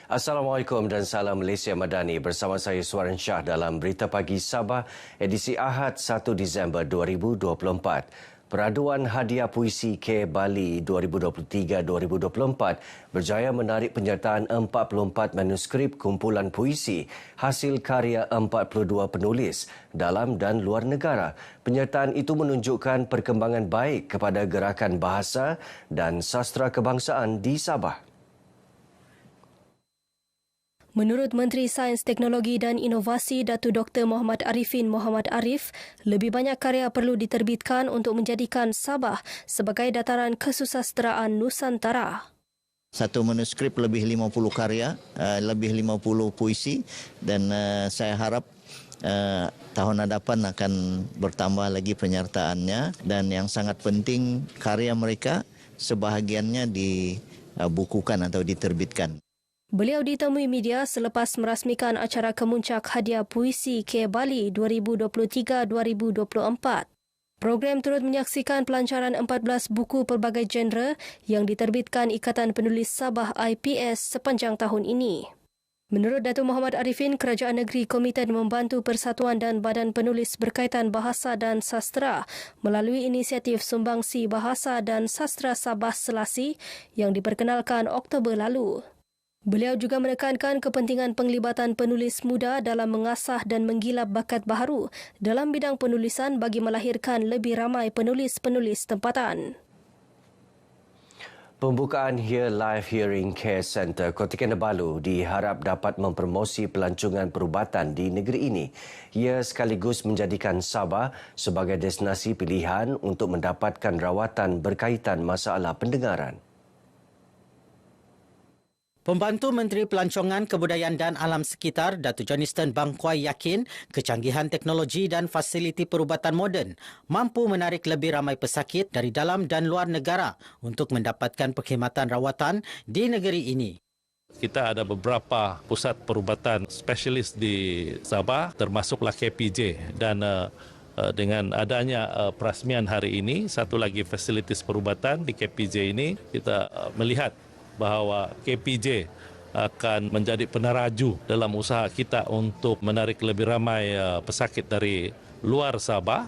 Assalamualaikum dan salam Malaysia Madani. Bersama saya Suaran Shah dalam Berita Pagi Sabah, edisi Ahad 1 Disember 2024. Peraduan Hadiah Puisi K Bali 2023-2024 berjaya menarik penyertaan 44 manuskrip kumpulan puisi hasil karya 42 penulis dalam dan luar negara. Penyertaan itu menunjukkan perkembangan baik kepada gerakan bahasa dan sastra kebangsaan di Sabah. Menurut Menteri Sains, Teknologi dan Inovasi Datuk Dr. Muhammad Arifin Muhammad Arif, lebih banyak karya perlu diterbitkan untuk menjadikan Sabah sebagai dataran kesusasteraan Nusantara. Satu manuskrip lebih 50 karya, lebih 50 puisi dan saya harap tahun hadapan akan bertambah lagi penyertaannya dan yang sangat penting karya mereka sebahagiannya dibukukan atau diterbitkan. Beliau ditemui media selepas merasmikan acara kemuncak Hadiah Puisi K Bali 2023-2024. Program turut menyaksikan pelancaran 14 buku pelbagai genre yang diterbitkan Ikatan Penulis Sabah IPS sepanjang tahun ini. Menurut Datuk Muhammad Arifin, Kerajaan Negeri komited membantu persatuan dan badan penulis berkaitan bahasa dan sastra melalui inisiatif Sumbangsi Bahasa dan Sastra Sabah Selasi yang diperkenalkan Oktober lalu. Beliau juga menekankan kepentingan penglibatan penulis muda dalam mengasah dan menggilap bakat baharu dalam bidang penulisan bagi melahirkan lebih ramai penulis-penulis tempatan. Pembukaan Here Live Hearing Care Centre Kota Kinabalu diharap dapat mempromosi pelancongan perubatan di negeri ini. Ia sekaligus menjadikan Sabah sebagai destinasi pilihan untuk mendapatkan rawatan berkaitan masalah pendengaran. Pembantu Menteri Pelancongan, Kebudayaan dan Alam Sekitar, Datuk Johnston Bangkwai yakin kecanggihan teknologi dan fasiliti perubatan moden mampu menarik lebih ramai pesakit dari dalam dan luar negara untuk mendapatkan perkhidmatan rawatan di negeri ini. Kita ada beberapa pusat perubatan spesialis di Sabah, termasuklah KPJ dan dengan adanya perasmian hari ini, satu lagi fasilitis perubatan di KPJ ini, kita melihat bahawa KPJ akan menjadi peneraju dalam usaha kita untuk menarik lebih ramai pesakit dari luar Sabah,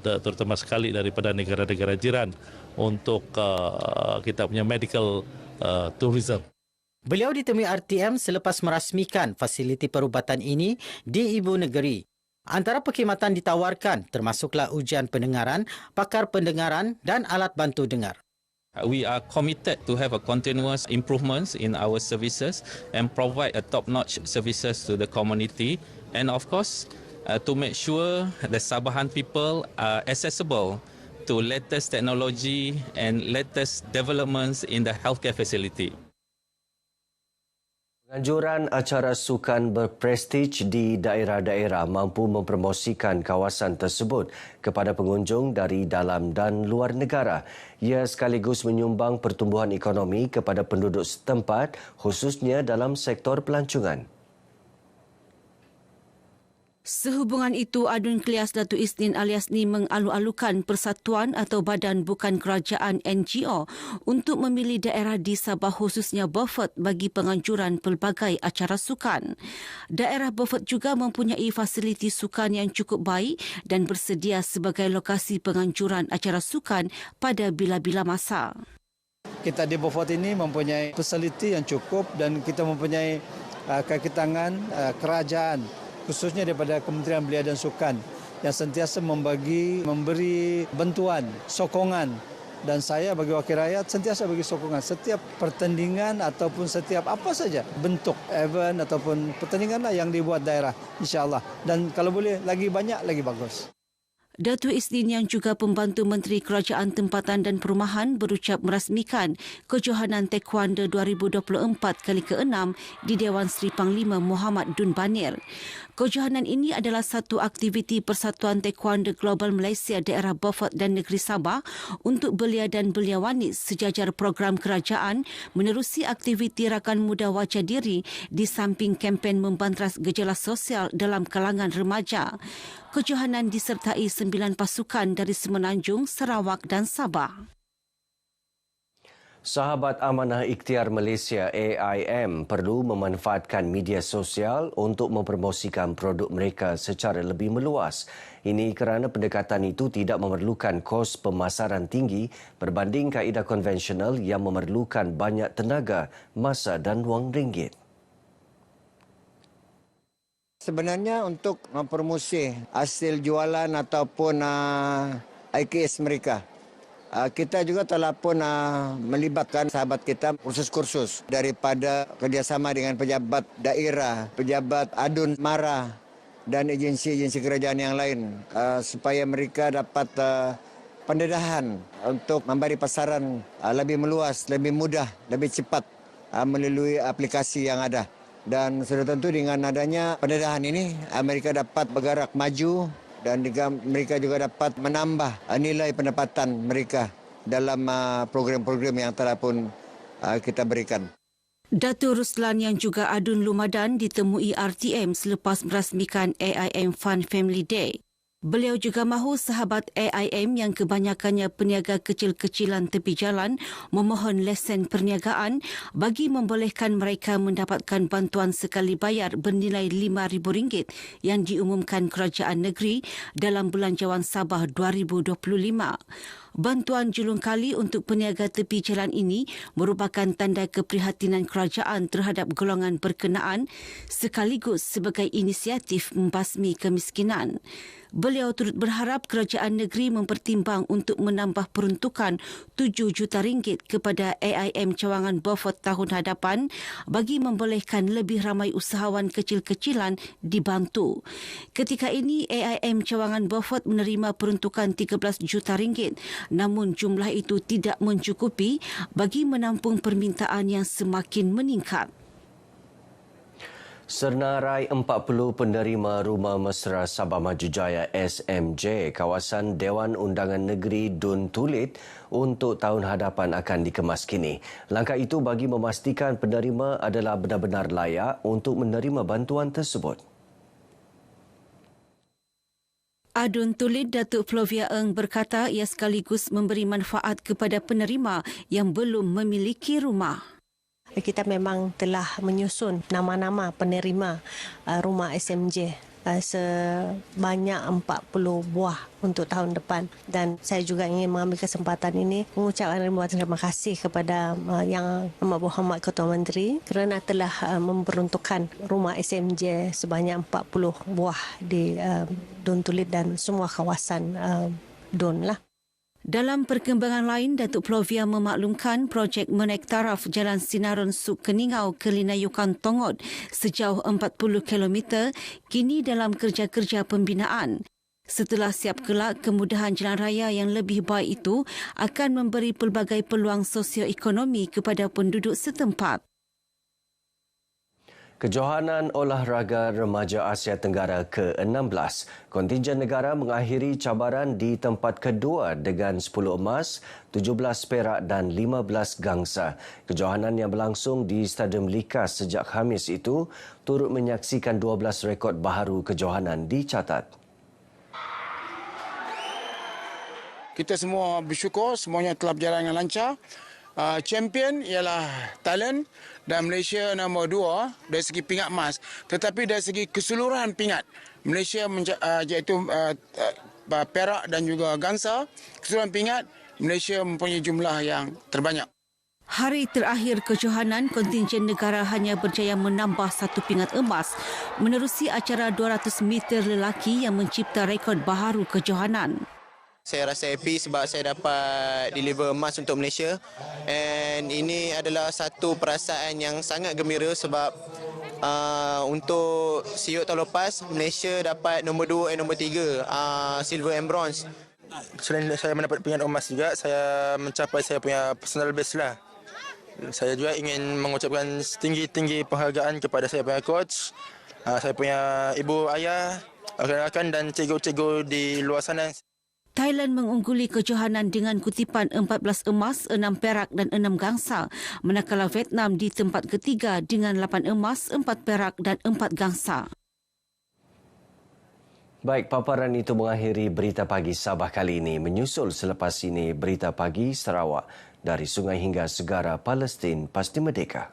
terutama sekali daripada negara-negara jiran untuk kita punya medical tourism. Beliau ditemui RTM selepas merasmikan fasiliti perubatan ini di ibu negeri. Antara perkhidmatan ditawarkan termasuklah ujian pendengaran, pakar pendengaran dan alat bantu dengar. We are committed to have a continuous improvements in our services and provide a top-notch services to the community, and of course to make sure the Sabahan people are accessible to latest technology and latest developments in the healthcare facility. Penganjuran acara sukan berprestij di daerah-daerah mampu mempromosikan kawasan tersebut kepada pengunjung dari dalam dan luar negara. Ia sekaligus menyumbang pertumbuhan ekonomi kepada penduduk setempat, khususnya dalam sektor pelancongan. Sehubungan itu, Adun Klias Datuk Isnin Aliasni mengalu-alukan persatuan atau badan bukan kerajaan NGO untuk memilih daerah di Sabah khususnya Beaufort bagi penganjuran pelbagai acara sukan. Daerah Beaufort juga mempunyai fasiliti sukan yang cukup baik dan bersedia sebagai lokasi penganjuran acara sukan pada bila-bila masa. Kita di Beaufort ini mempunyai fasiliti yang cukup dan kita mempunyai kaki tangan kerajaan, khususnya daripada Kementerian Belia dan Sukan yang sentiasa memberi bantuan, sokongan, dan saya bagi wakil rakyat sentiasa bagi sokongan setiap pertandingan ataupun setiap apa saja bentuk event ataupun pertandinganlah yang dibuat daerah, insya-Allah, dan kalau boleh lagi banyak lagi bagus. Datuk Isnin yang juga pembantu Menteri Kerajaan Tempatan dan Perumahan berucap merasmikan Kejohanan Taekwondo 2024 kali ke-6 di Dewan Seri Panglima Muhammad Dun Banil. Kejohanan ini adalah satu aktiviti Persatuan Taekwondo Global Malaysia daerah Beaufort dan Negeri Sabah untuk belia dan beliawani sejajar program kerajaan menerusi aktiviti rakan muda wajah diri di samping kempen membanteras gejala sosial dalam kalangan remaja. Kejohanan disertai 9 pasukan dari Semenanjung, Sarawak dan Sabah. Sahabat Amanah Ikhtiar Malaysia AIM perlu memanfaatkan media sosial untuk mempromosikan produk mereka secara lebih meluas. Ini kerana pendekatan itu tidak memerlukan kos pemasaran tinggi berbanding kaedah konvensional yang memerlukan banyak tenaga, masa dan wang ringgit. Sebenarnya untuk mempromosi hasil jualan ataupun IKS mereka, kita juga telah pun melibatkan sahabat kita kursus-kursus daripada kerjasama dengan pejabat daerah, pejabat adun MARA dan agensi-agensi kerajaan yang lain supaya mereka dapat pendedahan untuk memberi pasaran lebih meluas, lebih mudah, lebih cepat melalui aplikasi yang ada. Dan sudah tentu dengan adanya pendedahan ini, mereka dapat bergerak maju dan mereka juga dapat menambah nilai pendapatan mereka dalam program-program yang telah pun kita berikan. Datuk Ruslan yang juga adun Lumadan ditemui RTM selepas merasmikan AIM Fun Family Day. Beliau juga mahu sahabat AIM yang kebanyakannya peniaga kecil-kecilan tepi jalan memohon lesen perniagaan bagi membolehkan mereka mendapatkan bantuan sekali bayar bernilai RM5,000 yang diumumkan kerajaan negeri dalam Belanjawan Sabah 2025. Bantuan julung kali untuk peniaga tepi jalan ini merupakan tanda keprihatinan kerajaan terhadap golongan berkenaan sekaligus sebagai inisiatif membasmi kemiskinan. Beliau turut berharap kerajaan negeri mempertimbang untuk menambah peruntukan RM7 juta kepada AIM Cawangan Beaufort tahun hadapan bagi membolehkan lebih ramai usahawan kecil-kecilan dibantu. Ketika ini, AIM Cawangan Beaufort menerima peruntukan RM13 juta, namun jumlah itu tidak mencukupi bagi menampung permintaan yang semakin meningkat. Senarai 40 penerima Rumah Mesra Sabah Maju Jaya SMJ kawasan Dewan Undangan Negeri Dun Tulit untuk tahun hadapan akan dikemas kini. Langkah itu bagi memastikan penerima adalah benar-benar layak untuk menerima bantuan tersebut. Adun Tulit Datuk Flovia Eng berkata ia sekaligus memberi manfaat kepada penerima yang belum memiliki rumah. Kita memang telah menyusun nama-nama penerima rumah SMJ sebanyak 40 buah untuk tahun depan, dan saya juga ingin mengambil kesempatan ini mengucapkan ribuan terima kasih kepada Yang Amat Berhormat Ketua Menteri kerana telah memperuntukkan rumah SMJ sebanyak 40 buah di Dun Tulit dan semua kawasan Dun lah. Dalam perkembangan lain, Datuk Flovia memaklumkan projek menaik taraf Jalan Sinaron Suk Keningau ke Linayukan Tongot sejauh 40 km kini dalam kerja-kerja pembinaan. Setelah siap kelak, kemudahan jalan raya yang lebih baik itu akan memberi pelbagai peluang sosioekonomi kepada penduduk setempat. Kejohanan Olahraga Remaja Asia Tenggara ke-16. Kontingen negara mengakhiri cabaran di tempat kedua dengan 10 emas, 17 perak dan 15 gangsa. Kejohanan yang berlangsung di Stadium Likas sejak Khamis itu turut menyaksikan 12 rekod baharu kejohanan dicatat. Kita semua bersyukur semuanya telah berjalan dengan lancar. Champion ialah Thailand dan Malaysia nombor 2 dari segi pingat emas. Tetapi dari segi keseluruhan pingat, Malaysia iaitu perak dan juga gangsa, keseluruhan pingat, Malaysia mempunyai jumlah yang terbanyak. Hari terakhir kejohanan, kontingen negara hanya berjaya menambah 1 pingat emas menerusi acara 200 meter lelaki yang mencipta rekod baharu kejohanan. Saya rasa happy sebab saya dapat deliver emas untuk Malaysia, and ini adalah satu perasaan yang sangat gembira sebab untuk SEA tahun lepas Malaysia dapat nombor 2 dan nombor 3 silver and bronze. Selain saya mendapat pingat emas juga, saya mencapai saya punya personal best lah. Saya juga ingin mengucapkan setinggi-tinggi penghargaan kepada saya punya coach, saya punya ibu ayah, rakan-rakan dan cikgu-cikgu di luar sana. Thailand mengungguli kejohanan dengan kutipan 14 emas, 6 perak dan 6 gangsa, manakala Vietnam di tempat ketiga dengan 8 emas, 4 perak dan 4 gangsa. Baik, paparan itu mengakhiri Berita Pagi Sabah kali ini. Menyusul selepas ini Berita Pagi Sarawak. Dari sungai hingga segara Palestin pasti merdeka.